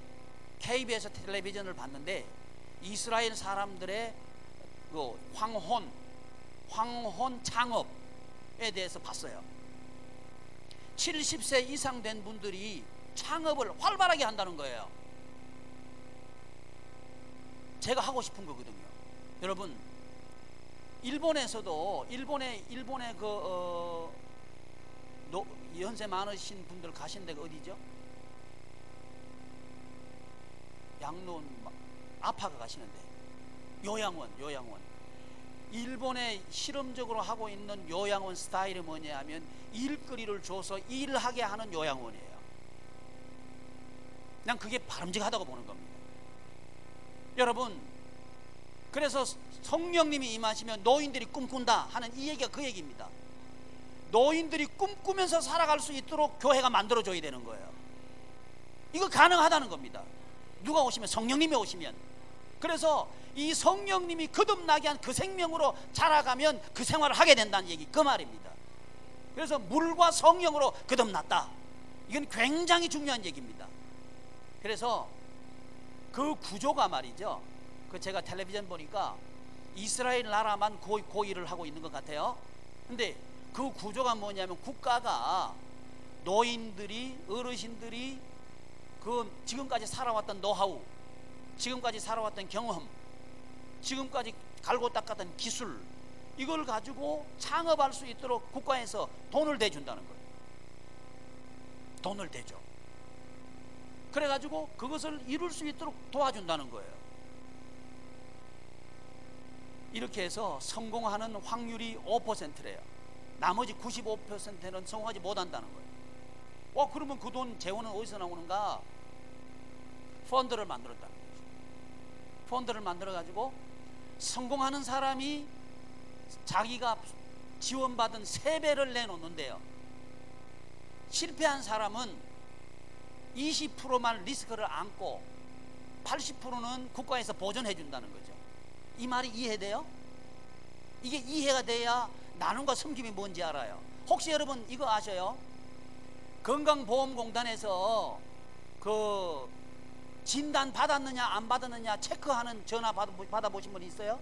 KBS 텔레비전을 봤는데 이스라엘 사람들의 그 황혼 창업에 대해서 봤어요. 70세 이상 된 분들이 창업을 활발하게 한다는 거예요. 제가 하고 싶은 거거든요. 여러분, 일본에서도 일본의 연세 많으신 분들 가신 데가 어디죠? 양론 아파가 가시는데 요양원. 일본에 실험적으로 하고 있는 요양원 스타일이 뭐냐 하면 일거리를 줘서 일하게 하는 요양원이에요. 난 그게 바람직하다고 보는 겁니다. 여러분, 그래서 성령님이 임하시면 노인들이 꿈꾼다 하는 이 얘기가 그 얘기입니다. 노인들이 꿈꾸면서 살아갈 수 있도록 교회가 만들어줘야 되는 거예요. 이거 가능하다는 겁니다. 누가 오시면? 성령님이 오시면. 그래서 이 성령님이 거듭나게 한 그 생명으로 자라가면 그 생활을 하게 된다는 얘기, 그 말입니다. 그래서 물과 성령으로 거듭났다. 이건 굉장히 중요한 얘기입니다. 그래서 그 구조가 말이죠, 그 제가 텔레비전 보니까 이스라엘 나라만 고의를 하고 있는 것 같아요. 근데 그 구조가 뭐냐면 국가가 노인들이, 어르신들이 그 지금까지 살아왔던 노하우, 지금까지 살아왔던 경험, 지금까지 갈고 닦았던 기술, 이걸 가지고 창업할 수 있도록 국가에서 돈을 대준다는 거예요. 돈을 대줘. 그래가지고 그것을 이룰 수 있도록 도와준다는 거예요. 이렇게 해서 성공하는 확률이 5%래요. 나머지 95%는 성공하지 못한다는 거예요. 그러면 그 돈 재원은 어디서 나오는가? 펀드를 만들었다는 거죠. 펀드를 만들어가지고 성공하는 사람이 자기가 지원받은 3배를 내놓는데요, 실패한 사람은 20%만 리스크를 안고 80%는 국가에서 보전해 준다는 거죠. 이 말이 이해돼요? 이게 이해가 돼야 나눔과 섬김이 뭔지 알아요. 혹시 여러분 이거 아셔요? 건강보험공단에서 그 진단 받았느냐 안 받았느냐 체크하는 전화 받아보신 분 있어요?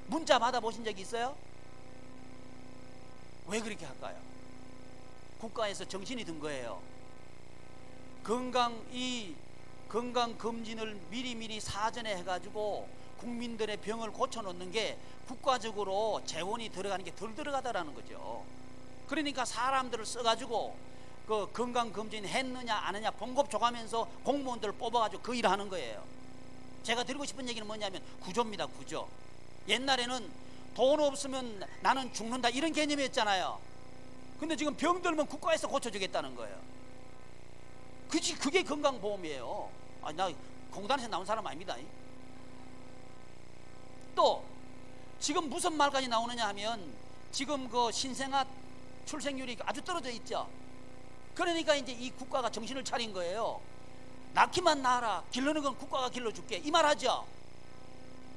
문자 받아보신 적 있어요? 왜 그렇게 할까요? 국가에서 정신이 든 거예요. 건강검진을 미리미리 사전에 해가지고 국민들의 병을 고쳐놓는 게 국가적으로 재원이 들어가는 게 덜 들어가다라는 거죠. 그러니까 사람들을 써가지고 그 건강검진 했느냐 안 했느냐 봉급 줘가면서 공무원들을 뽑아가지고 그 일을 하는 거예요. 제가 드리고 싶은 얘기는 뭐냐면 구조입니다. 구조. 옛날에는 돈 없으면 나는 죽는다 이런 개념이었잖아요. 근데 지금 병들면 국가에서 고쳐주겠다는 거예요. 그게 건강보험이에요. 아니, 나 공단에서 나온 사람 아닙니다. 또 지금 무슨 말까지 나오느냐 하면 지금 그 신생아 출생률이 아주 떨어져 있죠. 그러니까 이제 이 국가가 정신을 차린 거예요. 낳기만 낳아라, 길러는 건 국가가 길러줄게, 이 말 하죠.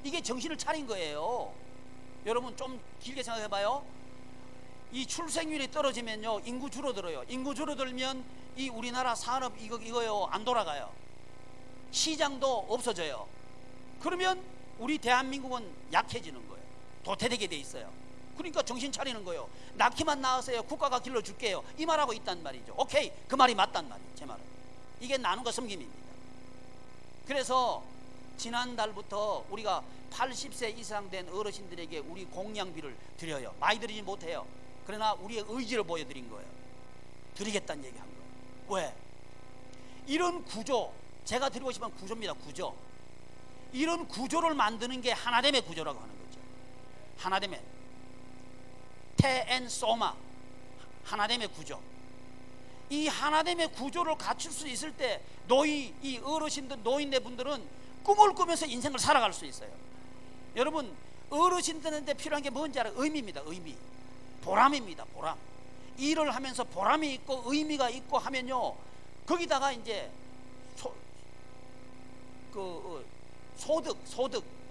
이게 정신을 차린 거예요. 여러분 좀 길게 생각해봐요. 이 출생률이 떨어지면요 인구 줄어들어요. 인구 줄어들면 이 우리나라 산업 이거요 안 돌아가요. 시장도 없어져요. 그러면 우리 대한민국은 약해지는 거예요. 도태되게 돼 있어요. 그러니까 정신 차리는 거예요. 낳기만 낳으세요, 국가가 길러줄게요, 이 말하고 있단 말이죠. 오케이, 그 말이 맞단 말이에요. 제 말은 이게 나눔과 섬김입니다. 그래서 지난달부터 우리가 80세 이상 된 어르신들에게 우리 공양비를 드려요. 많이 드리지 못해요. 그러나 우리의 의지를 보여드린 거예요. 드리겠다는 얘기한 거예요. 왜? 이런 구조, 제가 드리고 싶은 구조입니다. 구조. 이런 구조를 만드는 게 하나됨의 구조라고 하는 거죠. 하나됨의 테엔소마, 하나됨의 구조. 이 하나됨의 구조를 갖출 수 있을 때 이 어르신들, 노인네 분들은 꿈을 꾸면서 인생을 살아갈 수 있어요. 여러분 어르신들한테 필요한 게 뭔지 알아요? 의미입니다. 의미, 보람입니다. 보람. 일을 하면서 보람이 있고 의미가 있고 하면요, 거기다가 이제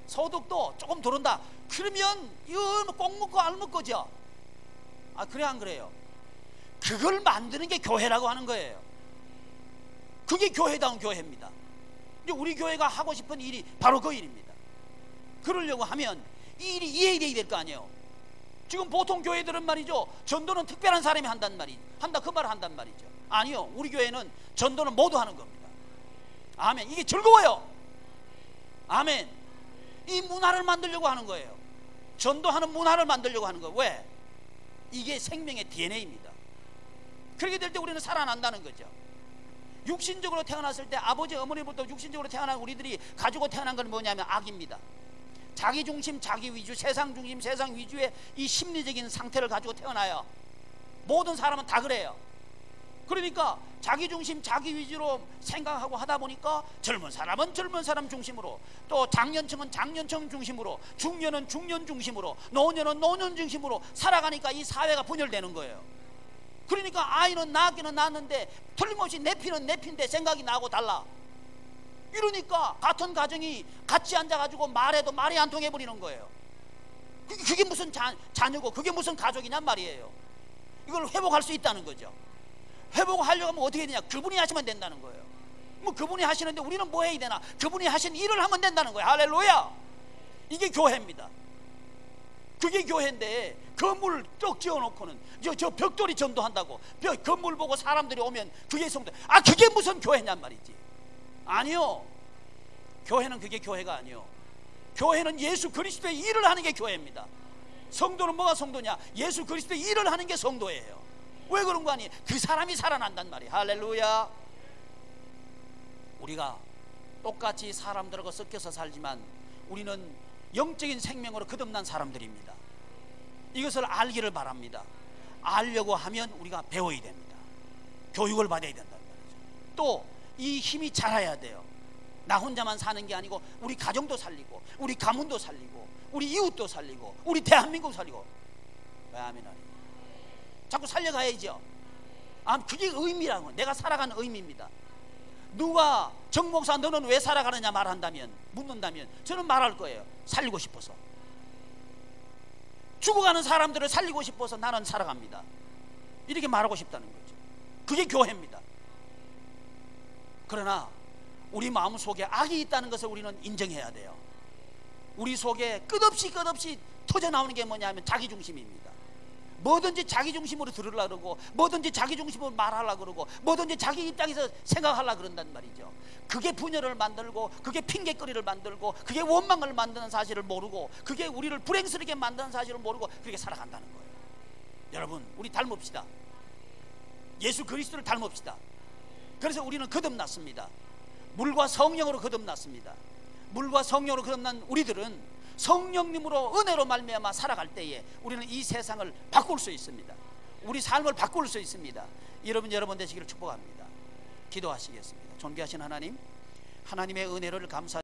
소득도 조금 들어온다. 그러면 이거 꼭 먹고 알 먹고죠. 아, 그래 안 그래요? 그걸 만드는 게 교회라고 하는 거예요. 그게 교회다운 교회입니다. 우리 교회가 하고 싶은 일이 바로 그 일입니다. 그러려고 하면 이 일이 이해돼야 될 거 아니에요. 지금 보통 교회들은 말이죠, 전도는 특별한 사람이 한단 말이죠. 그 말을 한단 말이죠. 아니요, 우리 교회는 전도는 모두 하는 겁니다. 아멘. 이게 즐거워요. 아멘. 이 문화를 만들려고 하는 거예요. 전도하는 문화를 만들려고 하는 거예요. 왜? 이게 생명의 DNA입니다. 그렇게 될 때 우리는 살아난다는 거죠. 육신적으로 태어났을 때 아버지 어머니부터 육신적으로 태어난 우리들이 가지고 태어난 건 뭐냐면 악입니다. 자기 중심, 자기 위주, 세상 중심, 세상 위주의 이 심리적인 상태를 가지고 태어나요. 모든 사람은 다 그래요. 그러니까 자기 중심, 자기 위주로 생각하고 하다 보니까 젊은 사람은 젊은 사람 중심으로, 또 장년층은 장년층 중심으로, 중년은 중년 중심으로, 노년은 노년 중심으로 살아가니까 이 사회가 분열되는 거예요. 그러니까 아이는 낳기는 낳는데 틀림없이 내 피는 내 피인데 생각이 나고 달라. 이러니까 같은 가정이 같이 앉아가지고 말해도 말이 안 통해 버리는 거예요. 그게 무슨 자녀고 그게 무슨 가족이냔 말이에요. 이걸 회복할 수 있다는 거죠. 회복하려고 하면 어떻게 되냐? 그분이 하시면 된다는 거예요. 뭐 그분이 하시는데 우리는 뭐 해야 되나? 그분이 하신 일을 하면 된다는 거예요. 할렐루야. 이게 교회입니다. 그게 교회인데 건물 떡 지어놓고는 저 벽돌이 전도한다고 건물 보고 사람들이 오면 그게 성도. 아, 그게 무슨 교회냔 말이지. 아니요, 교회는 그게 교회가 아니요. 교회는 예수 그리스도의 일을 하는 게 교회입니다. 성도는 뭐가 성도냐? 예수 그리스도의 일을 하는 게 성도예요. 왜 그런 거 아니? 그 사람이 살아난단 말이에요. 할렐루야. 우리가 똑같이 사람들하고 섞여서 살지만 우리는 영적인 생명으로 거듭난 사람들입니다. 이것을 알기를 바랍니다. 알려고 하면 우리가 배워야 됩니다. 교육을 받아야 된다는 말이죠. 또 이 힘이 자라야 돼요. 나 혼자만 사는 게 아니고 우리 가정도 살리고 우리 가문도 살리고 우리 이웃도 살리고 우리 대한민국 살리고. 왜 아멘 하니? 자꾸 살려가야죠. 그게 의미라고, 내가 살아가는 의미입니다. 누가 정 목사 너는 왜 살아가느냐 묻는다면 저는 말할 거예요. 살리고 싶어서. 죽어가는 사람들을 살리고 싶어서 나는 살아갑니다. 이렇게 말하고 싶다는 거죠. 그게 교회입니다. 그러나 우리 마음속에 악이 있다는 것을 우리는 인정해야 돼요. 우리 속에 끝없이 터져나오는 게 뭐냐면 자기중심입니다. 뭐든지 자기중심으로 들으려고 그러고, 뭐든지 자기중심으로 말하려고 그러고, 뭐든지 자기 입장에서 생각하려고 그런단 말이죠. 그게 분열을 만들고, 그게 핑계거리를 만들고, 그게 원망을 만드는 사실을 모르고, 그게 우리를 불행스럽게 만드는 사실을 모르고 그렇게 살아간다는 거예요. 여러분, 우리 닮읍시다. 예수 그리스도를 닮읍시다. 그래서 우리는 거듭났습니다. 물과 성령으로 거듭났습니다. 물과 성령으로 거듭난 우리들은 성령님으로 은혜로 말미암아 살아갈 때에 우리는 이 세상을 바꿀 수 있습니다. 우리 삶을 바꿀 수 있습니다. 여러분 되시기를 축복합니다. 기도하시겠습니다. 존귀하신 하나님, 하나님의 은혜를 감사